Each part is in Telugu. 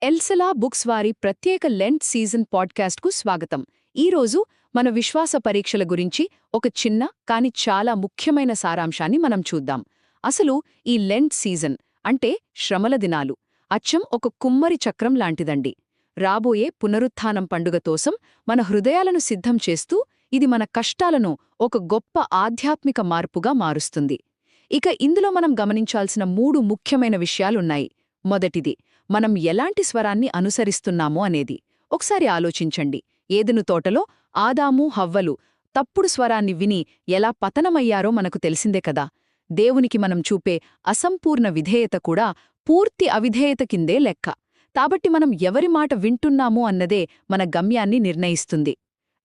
ఎల్సెలా బుక్స్ వారి ప్రత్యేక లెంట్ సీజన్ పాడ్కాస్ట్కు స్వాగతం. ఈరోజు మన విశ్వాస పరీక్షల గురించి ఒక చిన్న కాని చాలా ముఖ్యమైన సారాంశాన్ని మనం చూద్దాం. అసలు ఈ లెంట్ సీజన్ అంటే శ్రమల దినాలు అచ్చం ఒక కుమ్మరి చక్రం లాంటిదండి. రాబోయే పునరుత్థానం పండుగ తోసం మన హృదయాలను సిద్ధం చేస్తూ ఇది మన కష్టాలను ఒక గొప్ప ఆధ్యాత్మిక మార్పుగా మారుస్తుంది. ఇక ఇందులో మనం గమనించాల్సిన 3 ముఖ్యమైన విషయాలున్నాయి. మొదటిది, మనం ఎలాంటి స్వరాన్ని అనుసరిస్తున్నామో అనేది. ఒకసారి ఆలోచించండి. ఏదెను తోటలో ఆదాము హవ్వలు తప్పుడు స్వరాన్ని విని ఎలా పతనమయ్యారో మనకు తెలిసిందే కదా. దేవునికి మనం చూపే అసంపూర్ణ విధేయత కూడా పూర్తి అవిధేయత కిందే లెక్క. కాబట్టి మనం ఎవరి మాట వింటున్నామో అన్నదే మన గమ్యాన్ని నిర్ణయిస్తుంది.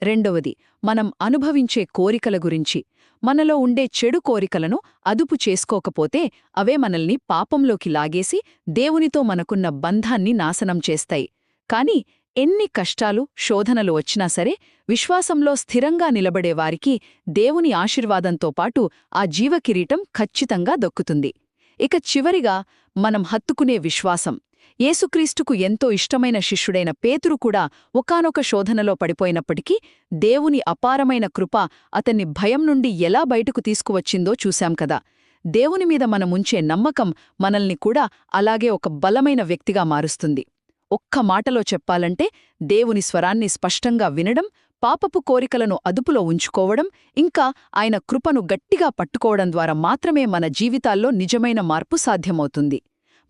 రెండవది, మనం అనుభవించే కోరికల గురించి. మనలో ఉండే చెడు కోరికలను అదుపు చేసుకోకపోతే అవే మనల్ని పాపంలోకి లాగేసి దేవునితో మనకున్న బంధాన్ని నాశనం చేస్తాయి. కాని ఎన్ని కష్టాలు, శోధనలు వచ్చినా సరే విశ్వాసంలో స్థిరంగా నిలబడేవారికి దేవుని ఆశీర్వాదంతో పాటు ఆ జీవకిరీటం ఖచ్చితంగా దొక్కుతుంది. ఇక చివరిగా మనం హత్తుకునే విశ్వాసం. యేసుక్రీస్తుకు ఎంతో ఇష్టమైన శిష్యుడైన పేతురు కూడా ఒకానొక శోధనలో పడిపోయినప్పటికీ దేవుని అపారమైన కృప అతన్ని భయం నుండి ఎలా బయటకు తీసుకువచ్చిందో చూశాం కదా. దేవుని మీద మనముంచే నమ్మకం మనల్ని కూడా అలాగే ఒక బలమైన వ్యక్తిగా మారుస్తుంది. ఒక్క మాటలో చెప్పాలంటే దేవుని స్వరాన్ని స్పష్టంగా వినడం, పాపపు కోరికలను అదుపులో ఉంచుకోవడం, ఇంకా ఆయన కృపను గట్టిగా పట్టుకోవడం ద్వారా మాత్రమే మన జీవితాల్లో నిజమైన మార్పు సాధ్యమవుతుంది.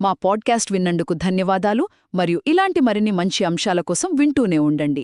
మా పాడ్కాస్ట్ విన్నందుకు ధన్యవాదాలు. మరియు ఇలాంటి మరిన్ని మంచి అంశాల కోసం వింటూనే ఉండండి.